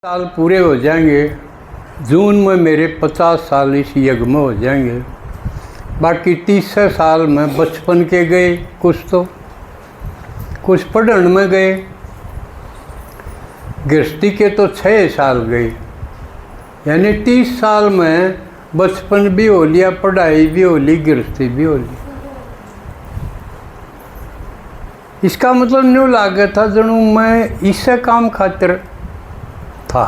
साल पूरे हो जाएंगे। जून में मेरे 50 साल इस यज्ञ में हो जाएंगे। बाकी 30 साल में बचपन के गए, कुछ पढ़न में गए। गृहस्थी के तो 6 साल गए, यानी 30 साल में बचपन भी हो लिया, पढ़ाई भी हो ली, गृहस्थी भी हो ली। इसका मतलब न्यू लागे था जनू मैं इससे काम खातिर था।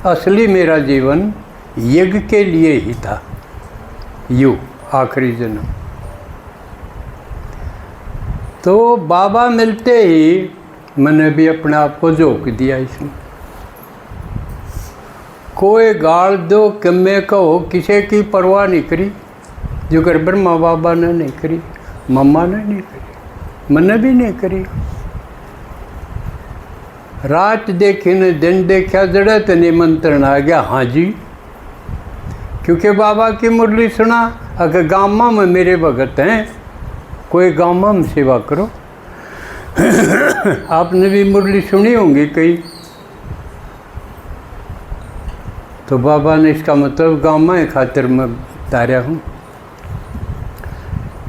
असली मेरा जीवन यज्ञ के लिए ही था, यू आखिरी जन्म। तो बाबा मिलते ही मैंने भी अपने आप को झोंक दिया इसमें। कोई गाल दो कि मैं कहो, किसी की परवाह नहीं करी। जो कर ब्रह्मा बाबा ने नहीं करी, मम्मा ने नहीं करी, मैंने भी नहीं करी। रात देखी ने दिन देखा, जड़े तो निमंत्रण आ गया, हाँ जी। क्योंकि बाबा की मुरली सुना, अगर गामा में मेरे भगत हैं, कोई गामा में सेवा करो। आपने भी मुरली सुनी होंगी कई। तो बाबा ने इसका मतलब गामा के खातिर मैं तारा हूँ।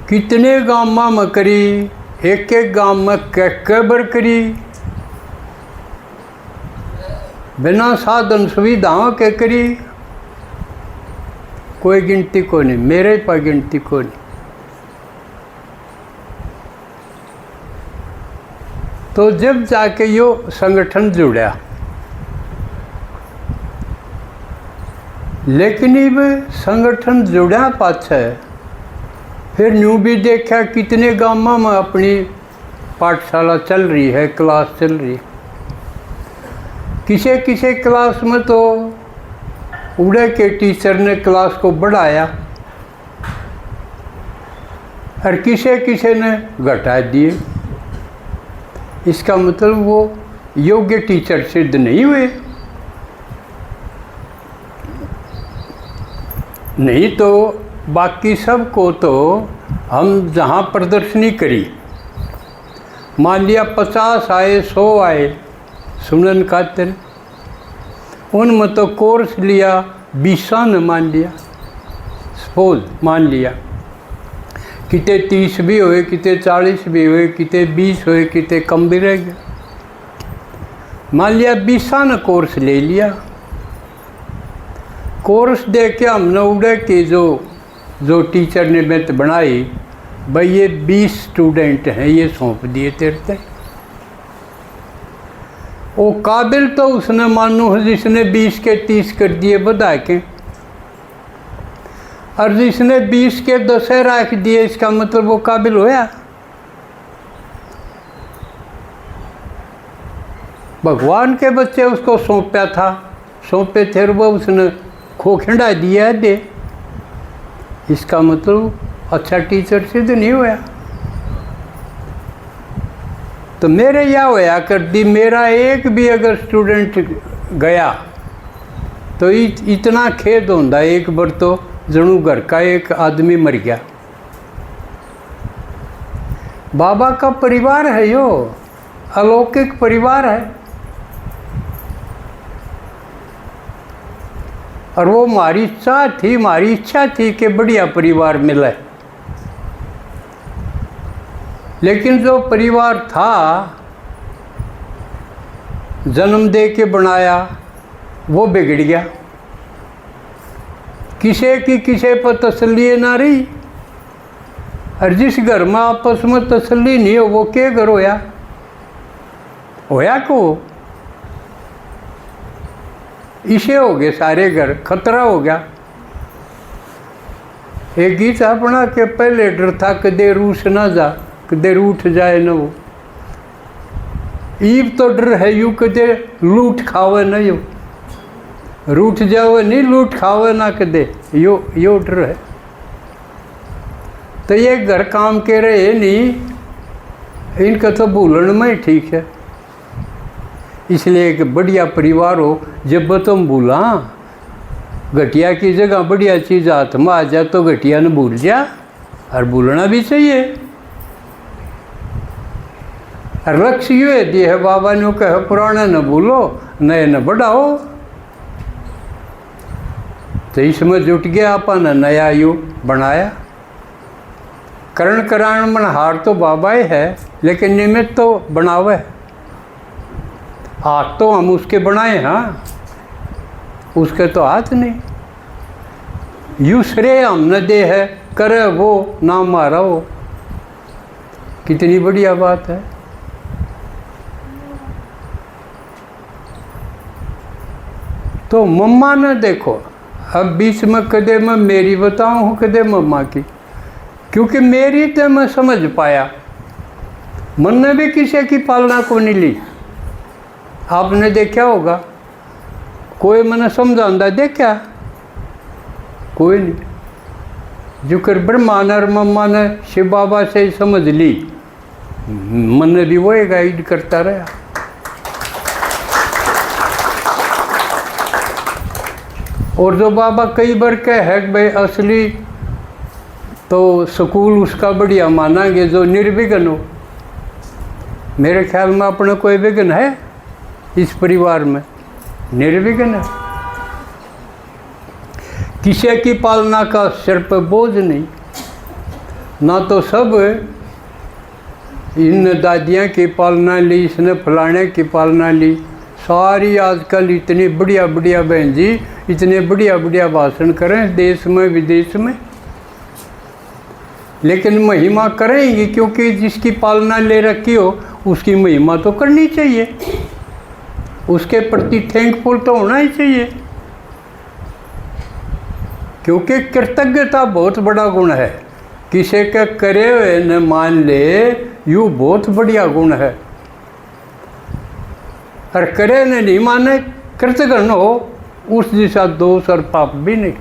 कितने गामा में करी, एक एक गाम में कैबर करी, बिना साधन सुविधाओं के करी। कोई गिनती को नहीं, मेरे पर गिनती को नहीं। तो जब जाके यो संगठन जुड़ा, लेकिन ये संगठन जुड़ा पाछे फिर न्यू भी देखा कितने गाँव में अपनी पाठशाला चल रही है, क्लास चल रही है। किसी किसी क्लास में तो उड़े के टीचर ने क्लास को बढ़ाया और किसी किसी ने घटा दिए। इसका मतलब वो योग्य टीचर सिद्ध नहीं हुए। नहीं तो बाकी सब को तो हम जहाँ प्रदर्शनी करी, मान लिया 50 आए, 100 आए सुनन खातिर, उनमें तो कोर्स लिया 20 ने मान लिया, सपोज मान लिया। किते 30 भी हुए, किते 40 भी हुए, किते 20 हुए, किते कम भी रह गए। मान लिया 20 ने कोर्स ले लिया। कोर्स दे के हमने उड़े कि जो टीचर ने मेहनत बनाई, भाई ये 20 स्टूडेंट हैं, ये सौंप दिए तेरे तक। वो काबिल तो उसने मानो जिसने 20 के 30 कर दिए बधा के, और जिसने 20 के 10 रख दिए, इसका मतलब वो काबिल होया। भगवान के बच्चे उसको सौंपा था, सौंपे थे, वो उसने खोखंडा दिया दे। इसका मतलब अच्छा टीचर सिद्ध नहीं होया। तो मेरे या होया कर दी, मेरा एक भी अगर स्टूडेंट गया तो इतना खेद होता, एक बार तो जनू घर का एक आदमी मर गया। बाबा का परिवार है यो, अलौकिक परिवार है। और वो हमारी इच्छा थी कि बढ़िया परिवार मिले। लेकिन जो परिवार था जन्म दे के बनाया, वो बिगड़ गया। किसी पर तसल्ली ना रही। और जिस घर में आपस में तसल्ली नहीं हो, वो क्या घर होया को इसे हो गए सारे घर, खतरा हो गया। एक गीत अपना के पहले डर था कदे रूस ना जा, कदे रूठ जाए न वो। ईब तो डर है यू कदे लूट खावे न यो, रूठ जावे नहीं, लूट खावे ना कदे, यो डर है। तो ये घर काम के रहे नहीं, इनका तो भूलन में ही ठीक है। इसलिए एक बढ़िया परिवार हो, जब तुम भूला घटिया की जगह बढ़िया चीज़ हाथ में आ जा तो घटिया ने भूल जा, और भूलना भी चाहिए। और लक्ष्य ये दिए है बाबा ने कहे पुराना न भूलो, नए न बढ़ाओ। तो इसमें जुट गया अपन नया युग बनाया। करण करायण मनहार तो बाबा ही है, लेकिन निमित्त तो बनावे। हाथ तो हम उसके बनाए, हाँ, उसके तो हाथ नहीं। यू श्रेय हम न दे है, करे वो ना मारा हो। कितनी बढ़िया बात है। तो मम्मा ने देखो, अब बीच में कदे मैं मेरी बताऊँ कदे मम्मा की, क्योंकि मेरी तो मैं समझ पाया। मन ने भी किसी की पालना को नहीं ली। आपने देखा होगा, कोई मैंने समझाता देखा? कोई नहीं। जो कर ब्रह्मा ने और मम्मा ने शिव बाबा से ही समझ ली, मन ने भी वही गाइड करता रहा। और जो बाबा कई बार कहे है कि भाई असली तो स्कूल उसका बढ़िया मानांगे जो निर्विघ्न हो। मेरे ख्याल में अपने कोई विघ्न है इस परिवार में? निर्विघ्न है। किसी की पालना का सिर पर बोझ नहीं। ना तो सब इन दादियाँ की पालना ली, इसने फलाने की पालना ली। सारी आजकल इतनी बढ़िया बढ़िया बहन जी इतने बढ़िया बढ़िया भाषण करें देश में विदेश में, लेकिन महिमा करेंगी, क्योंकि जिसकी पालना ले रखी हो उसकी महिमा तो करनी चाहिए, उसके प्रति थैंकफुल तो होना ही चाहिए। क्योंकि कृतज्ञता बहुत बड़ा गुण है। किसी के करे हुए न मान ले, यू बहुत बढ़िया गुण है। और करे न नहीं माने, कृतघ्न हो, उस जैसा दोष और पाप भी नहीं।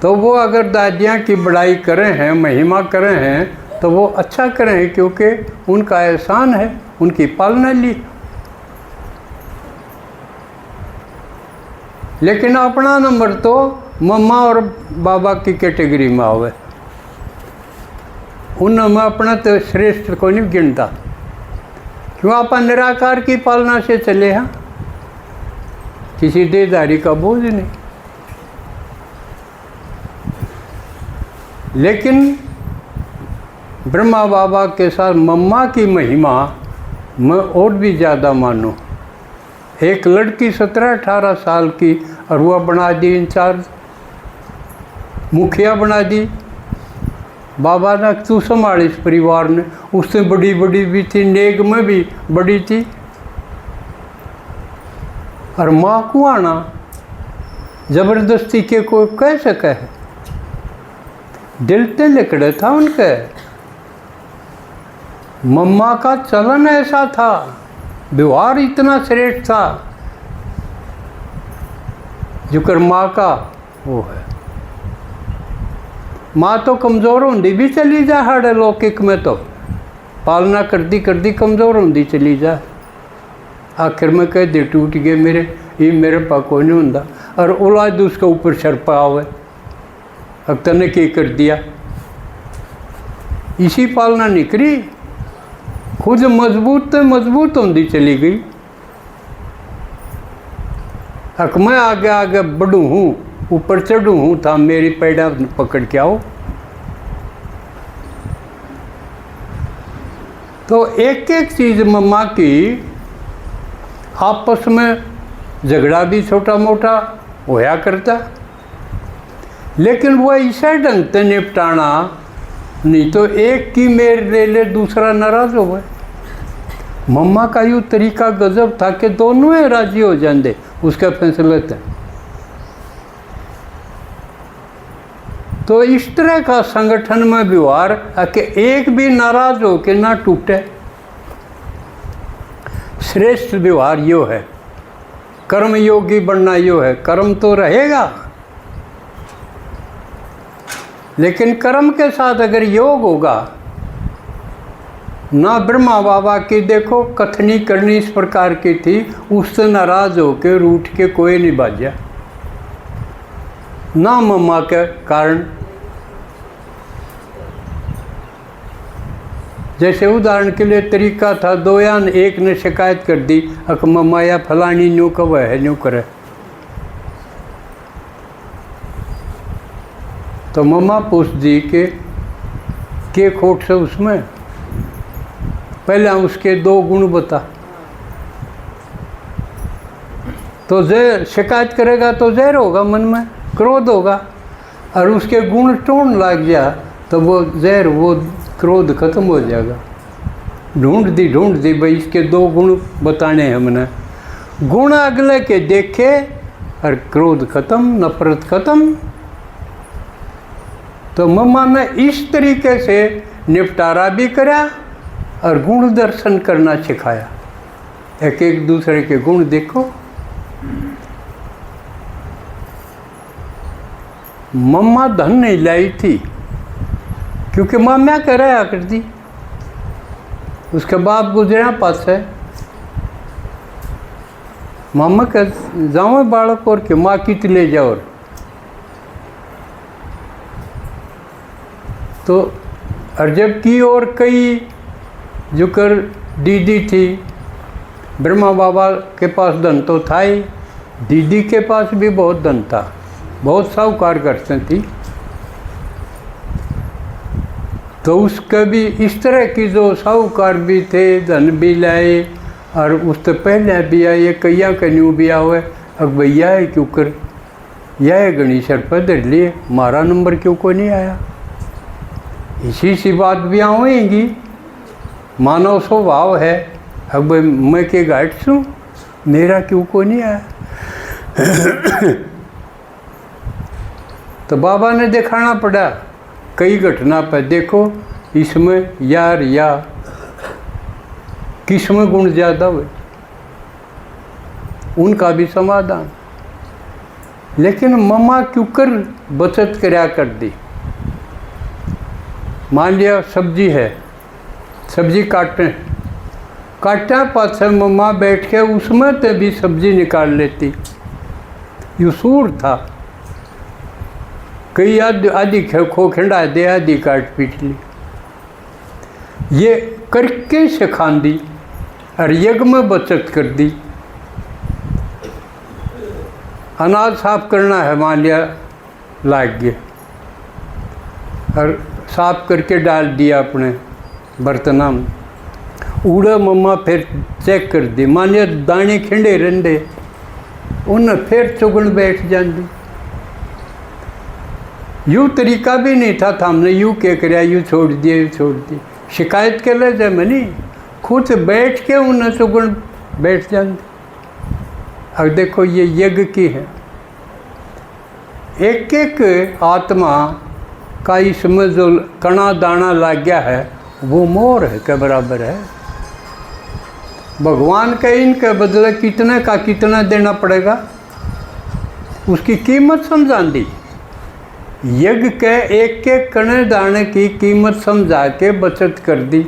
तो वो अगर दादियाँ की बड़ाई करें हैं, महिमा करें हैं, तो वो अच्छा करें, क्योंकि उनका एहसान है, उनकी पालना ली। लेकिन अपना नंबर तो मम्मा और बाबा की कैटेगरी में आवे। उनमें अपना तो श्रेष्ठ को नहीं गिनता, क्यों अपन निराकार की पालना से चले हैं, किसी देहधारी का बोझ नहीं। लेकिन ब्रह्मा बाबा के साथ मम्मा की महिमा मैं और भी ज़्यादा मानूं। एक लड़की 17-18 साल की और वह बना दी इंचार्ज, मुखिया बना दी। बाबा ने तू संभाल इस परिवार ने। उससे बड़ी बड़ी भी थी, नेग में भी बड़ी थी। और माँ को आना जबरदस्ती के कोई कह सके है? दिल ते लिकड़े था उनके। मम्मा का चलन ऐसा था, व्यवहार इतना श्रेष्ठ था, जो कर माँ का वो है। माँ तो कमज़ोर होंदी भी चली जा, हर लौकिक में तो पालना करती करती कमज़ोर होंदी चली जा। आखिर में कह दे टूट गए मेरे, ये मेरे पास कोई नहीं होंदा। और औलाद उसके ऊपर सर पावे, अब तने क्या कर दिया। इसी पालना निकली, खुद मजबूत तो मजबूत होंदी चली गई। अक मैं आगे आगे बढ़ूँ हूँ, ऊपर चढ़ूँ हूँ, था मेरी पैड़ा पकड़ के आओ। तो एक एक चीज़ मम्मा की आपस में झगड़ा भी छोटा मोटा होया करता, लेकिन वो ऐसा ढंग से निपटाना, नहीं तो एक की मेर ले ले दूसरा नाराज हो गए। मम्मा का यूँ तरीका गजब था कि दोनों ही राजी हो जाते उसके फैसले थे। तो इस तरह का संगठन में व्यवहार कि एक भी नाराज हो के ना टूटे, श्रेष्ठ व्यवहार यो है। कर्म योगी बनना यो है। कर्म तो रहेगा, लेकिन कर्म के साथ अगर योग होगा ना। ब्रह्मा बाबा की देखो कथनी करनी इस प्रकार की थी, उससे नाराज होकर रूठ के कोई नहीं बाजा, ना मम्मा के कारण। जैसे उदाहरण के लिए तरीका था, दो यान एक ने शिकायत कर दी, अक मम्मा या फलानी न्यू कब है न्यू करे, तो मम्मा पूछ दी कि खोट से उसमें, पहले उसके दो गुण बता। तो जहर शिकायत करेगा तो जहर होगा, मन में क्रोध होगा, और उसके गुण टोन लग गया तो वो जहर, वो क्रोध खत्म हो जाएगा। ढूंढ दी भाई इसके दो गुण बताने हैं हमने, गुण अगले के देखे और क्रोध खत्म, नफरत खत्म। तो मम्मा ने इस तरीके से निपटारा भी करा और गुण दर्शन करना सिखाया। एक एक दूसरे के गुण देखो। मम्मा धन नहीं लाई थी क्योंकि माम्या कह रहा करती, उसके बाप गुजरा पास है, मामा कह जाओ बालक और के माँ की ले जाओ। तो और जबकि और कई जो कर दीदी थी, ब्रह्मा बाबा के पास धन तो था ही, दीदी के पास भी बहुत धन था, बहुत साहूकार करते थी। तो उसका भी इस तरह की जो साहूकार भी थे, धन भी लाए, और उससे पहले भी आए, कैया कन्यू भी आवे, अब भैया है क्यों कर, यह गणेश पर धर लिए, हमारा नंबर क्यों को नहीं आया। इसी सी बात भी आएंगी, मानव स्वभाव है, अब मैं के गाइड छूँ, मेरा क्यों को नहीं आया। तो बाबा ने दिखाना पड़ा कई घटना पर, देखो इसमें यार या किसमें गुण ज़्यादा हुए, उनका भी समाधान। लेकिन मम्मा क्यों कर बचत कराया कर दी। मान लिया सब्जी है, सब्जी काटना पास मम्मा बैठ के उसमें तो भी सब्जी निकाल लेती, यूसूर था। कई आधी खो खंडा दे, आधी काट पीट ली, ये करके सिखान दी और यज्ञ में बचत कर दी। अनाज साफ करना है, मान लिया लाग गया और साफ करके डाल दिया अपने बर्तना में, उड़ा मम्मा फिर चेक कर दी, मान लिया दाने खिंडे रंडे, उन्हें फिर चुगन बैठ जाती। यूँ तरीका भी नहीं था, हमने यूँ क्या कराया, यूँ छोड़ दिया, शिकायत कर ले जाए मनी, खुद बैठ के उन्हें चुगन बैठ जाती। अब देखो ये यज्ञ की है, एक एक आत्मा का इसमें जो कणा दाना लग गया है वो मोर है के बराबर है। भगवान का इनके बदले कितने का कितना देना पड़ेगा, उसकी कीमत समझा दी। यज्ञ के एक एक कणे दाने की कीमत समझा के बचत कर दी।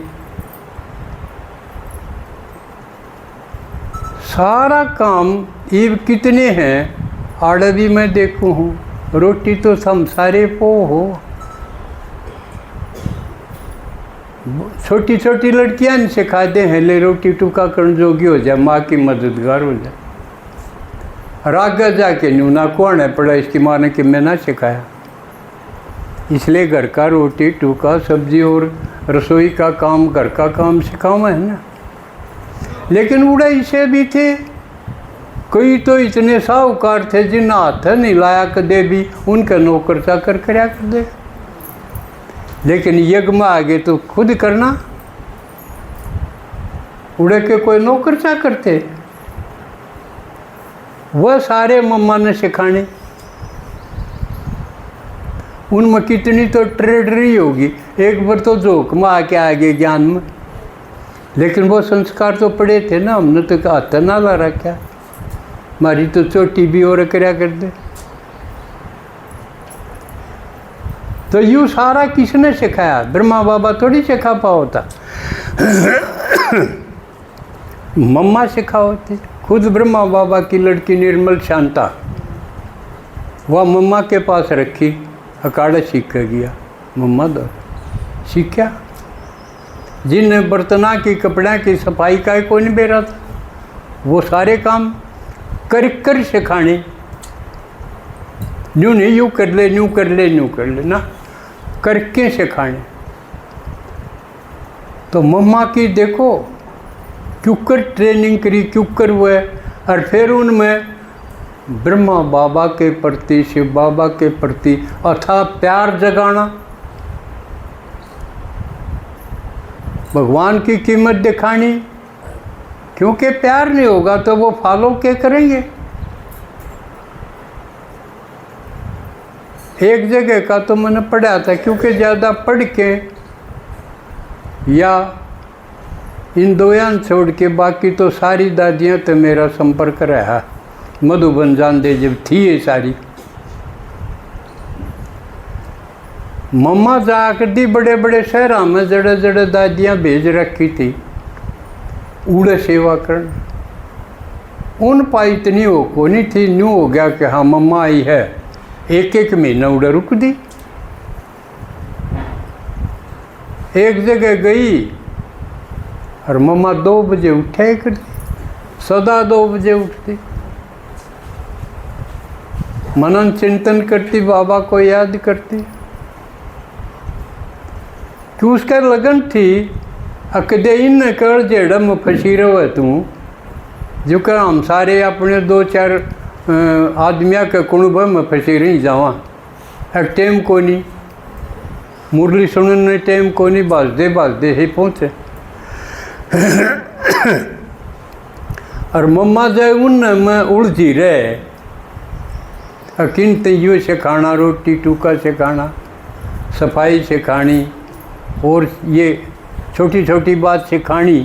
सारा काम ईब कितने हैं, आड़े भी मैं देखूँ हूँ, रोटी तो संसारे पो हो। छोटी छोटी लड़कियां नहीं सिखाते हैं, ले रोटी टुका करने जोगी हो जाए, माँ की मददगार हो जाए। रागा जाके न्यूना कौन है पड़ा, इसकी माँ ने कि मैं ना सिखाया। इसलिए घर का रोटी टुका सब्जी और रसोई का काम, घर का काम सिखावा है ना। लेकिन उड़ा इसे भी थे, कोई तो इतने साहूकार थे जिन हाथ नहीं लाया कदे भी, उनका नौकर चाकर कराया कर दे। लेकिन यज्ञ में आगे तो खुद करना, उड़े के कोई नौकर चाकर थे, वह सारे मम्मा ने सिखाने। उनमें कितनी तो ट्रेडरी होगी, एक बार तो जोक में आके आगे ज्ञान में, लेकिन वो संस्कार तो पड़े थे ना, हमने तो हाथ ना ला रखा, हमारी तो चोटी भी और करया कर दे। तो यूँ सारा किसने सिखाया, ब्रह्मा बाबा थोड़ी सिखा पाओ था। मम्मा सिखाओ थी। खुद ब्रह्मा बाबा की लड़की निर्मल शांता, वह मम्मा के पास रखी, अकाड़ा सीख कर गया, मम्मा दो सीखा। जिन बर्तना की कपड़ा की सफाई का कोई नहीं बेरा था, वो सारे काम कर कर सिखाने। यूँ नहीं यूँ कर ले, यूँ कर ले, यूँ कर ले ना, करके सिखाने। तो मम्मा की देखो क्यों कर ट्रेनिंग करी, क्यों कर वो है। और फिर उनमें ब्रह्मा बाबा के प्रति, शिव बाबा के प्रति अथाह प्यार जगाना, भगवान की कीमत दिखानी। क्योंकि प्यार नहीं होगा तो वो फॉलो क्या करेंगे। एक जगह का तो मैंने पढ़ा था, क्योंकि ज़्यादा पढ़ के या इन दोयान छोड़ के बाकी तो सारी दादियाँ तो मेरा संपर्क रहा। मधुबन जानदे जब थी ये सारी, मम्मा जाकर दी बड़े बड़े शहरों में जड़े जड़े दादियाँ भेज रखी थी उड़े सेवा करना। उन पाई इतनी हो को नहीं थी, न्यू हो गया कि हाँ मम्मा आई है, एक एक महीना उड़े रुक दी। एक जगह गई और मम्मा 2 बजे उठे कर, सदा 2 बजे उठती, मनन चिंतन करती, बाबा को याद करती। क्यों उसका लगन थी अकदे इन कर जेड़ा में फंसी रहो तू, जो कर हम सारे अपने 2-4 आदमिया के कुणब में फंसी रही जावा। एक टाइम को नहीं, मुरली सुनने टाइम को नहीं, बाजदे ही पहुँचे। और मम्मा जाए उन में उलझी रहे, अकिन तय्यो सिखाना, रोटी टूका सिखाना, सफाई सिखानी और ये छोटी छोटी बात सिखानी।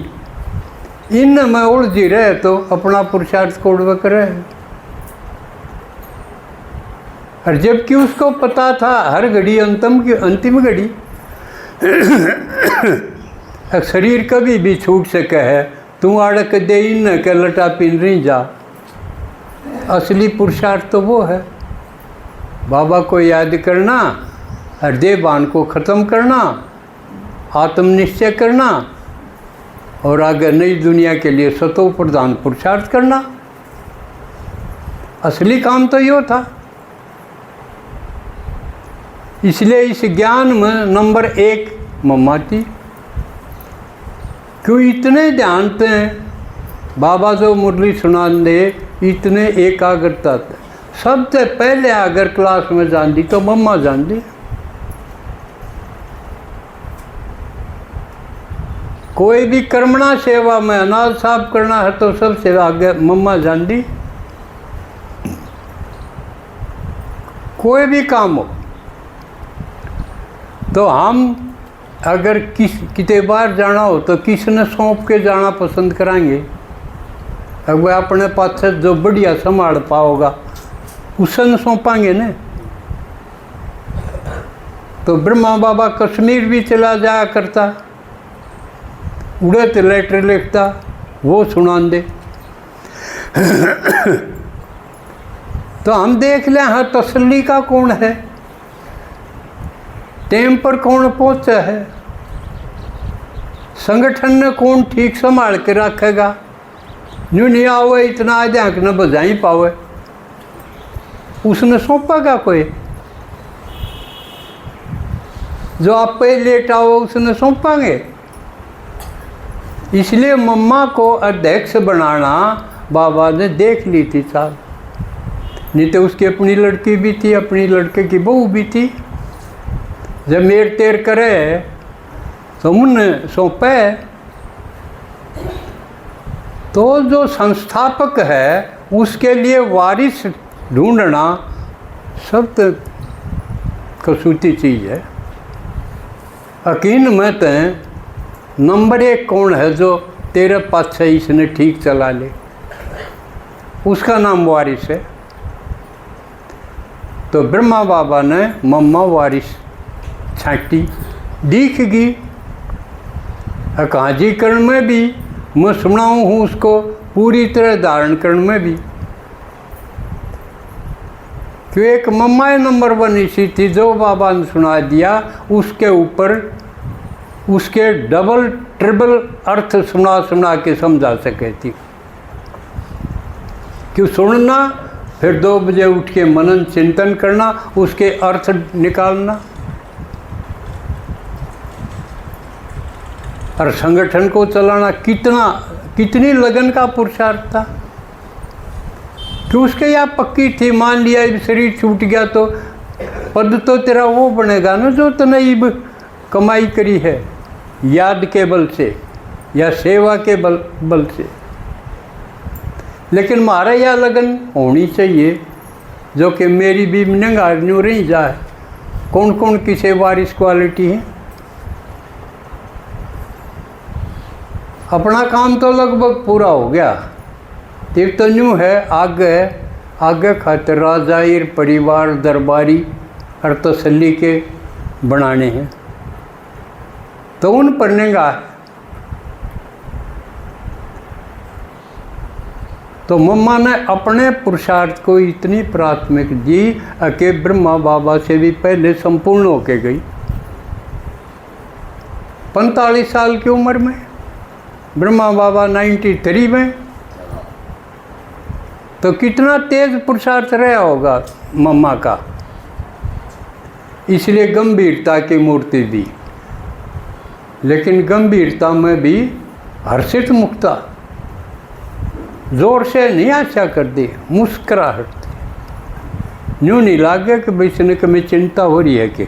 इन में उलझी रहे तो अपना पुरुषार्थ कोड़वा करे। और जबकि उसको पता था हर घड़ी अंतिम घड़ी शरीर कभी भी छूट सके है, तू अड़क दे इन के लटा पिन रही जा। असली पुरुषार्थ तो वो है, बाबा को याद करना और देहभान को ख़त्म करना, आत्मनिश्चय करना और आगे नई दुनिया के लिए सतो प्रधान पुरुषार्थ करना। असली काम तो यो था। इसलिए इस ज्ञान में नंबर 1 मम्मा थी। क्यों इतने ध्यान थे बाबा जो मुरली सुना दे, इतने एकाग्रता थे। सबसे पहले अगर क्लास में जान दी तो मम्मा जान दी। कोई भी कर्मणा सेवा में अनाज साफ करना है तो सबसे आगे मम्मा जान दी। कोई भी काम हो तो हम अगर कितने बार जाना हो तो किसने सौंप के जाना पसंद कराएंगे। अगर अपने पास जो बढ़िया संभाल पाओगा उसने सौंपाएंगे न। तो ब्रह्मा बाबा कश्मीर भी चला जाया करता, उड़े तो लेटर लिखता, वो सुना दे। तो हम देख लें हाँ तसल्ली का कौन है, टाइम पर कौन पहुंचा है, संगठन ने कौन ठीक संभाल के रखेगा। न्यू नहीं आवे इतना आ जाए कि न बजा ही पावे, उसने सौंपेगा कोई। जो आप पे लेट आओ उसने सौंपेंगे। इसलिए मम्मा को अध्यक्ष बनाना बाबा ने देख ली थी साहब। नहीं तो उसकी अपनी लड़की भी थी, अपनी लड़के की बहू भी थी। जब मेर तेर करे तो उन सौंपे। तो जो संस्थापक है उसके लिए वारिस ढूंढना सब कसूती चीज़ है। यकीन में तो नंबर 1 कौन है जो तेरे पास इसने ठीक चला ले, उसका नाम वारिस है। तो ब्रह्मा बाबा ने मम्मा वारिस छांटी, दिख गई। अकाजीकरण में भी मैं सुनाऊँ हूँ उसको पूरी तरह धारण करण में भी। क्यों एक मम्मा नंबर 1 इसी थी, जो बाबा ने सुना दिया उसके ऊपर उसके डबल ट्रिपल अर्थ सुना सुना के समझा सके थी। क्यों सुनना, फिर 2 बजे उठ के मनन चिंतन करना, उसके अर्थ निकालना। और संगठन को चलाना कितनी लगन का पुरुषार्थ था कि उसके यहाँ पक्की थी, मान लिया शरीर छूट गया तो पद तो तेरा वो बनेगा ना जो तूने कमाई करी है, याद के बल से या सेवा के बल से। लेकिन हमारा यह लगन होनी चाहिए जो कि मेरी भी नंगार न्यू रही जाए। कौन कौन किसे वारिस क्वालिटी है। अपना काम तो लगभग पूरा हो गया, तीर्थ तो न्यू है आगे खातिर राजाइर परिवार दरबारी और तसल्ली के बनाने हैं, तो उन पर निगाह। तो मम्मा ने अपने पुरुषार्थ को इतनी प्राथमिक दी कि ब्रह्मा बाबा से भी पहले संपूर्ण होके गई। 45 साल की उम्र में, ब्रह्मा बाबा 93 में, तो कितना तेज पुरुषार्थ रहा होगा मम्मा का। इसलिए गंभीरता की मूर्ति दी, लेकिन गंभीरता में भी हर्षित मुक्ता, जोर से नहीं आशा कर दी, मुस्कुराहट न्यू नहीं लागे कि भाई इसने में चिंता हो रही है कि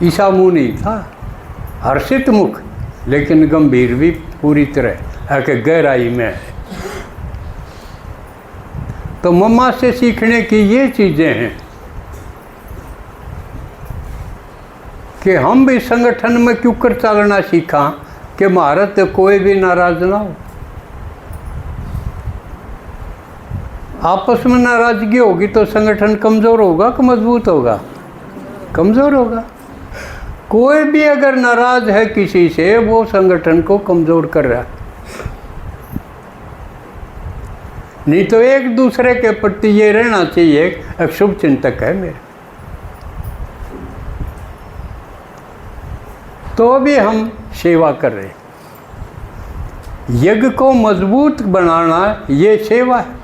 ईसा मुँह नहीं था, हर्षित मुख, लेकिन गंभीर भी पूरी तरह है कि गहराई में है। तो मम्मा से सीखने की ये चीज़ें हैं कि हम भी संगठन में क्यों कर चलना सीखा कि भारत कोई भी नाराज ना हो। आपस में नाराजगी होगी तो संगठन कमज़ोर होगा कि मजबूत होगा? कमज़ोर होगा। कोई भी अगर नाराज है किसी से, वो संगठन को कमज़ोर कर रहा है। नहीं तो एक दूसरे के प्रति ये रहना चाहिए, एक शुभ चिंतक है मेरे, तो भी हम सेवा कर रहे हैं। यज्ञ को मजबूत बनाना ये सेवा है,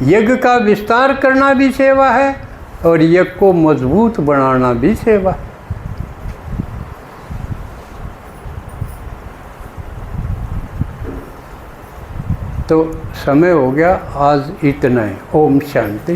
यज्ञ का विस्तार करना भी सेवा है और यज्ञ को मजबूत बनाना भी सेवा है। तो समय हो गया, आज इतना है। ओम शांति।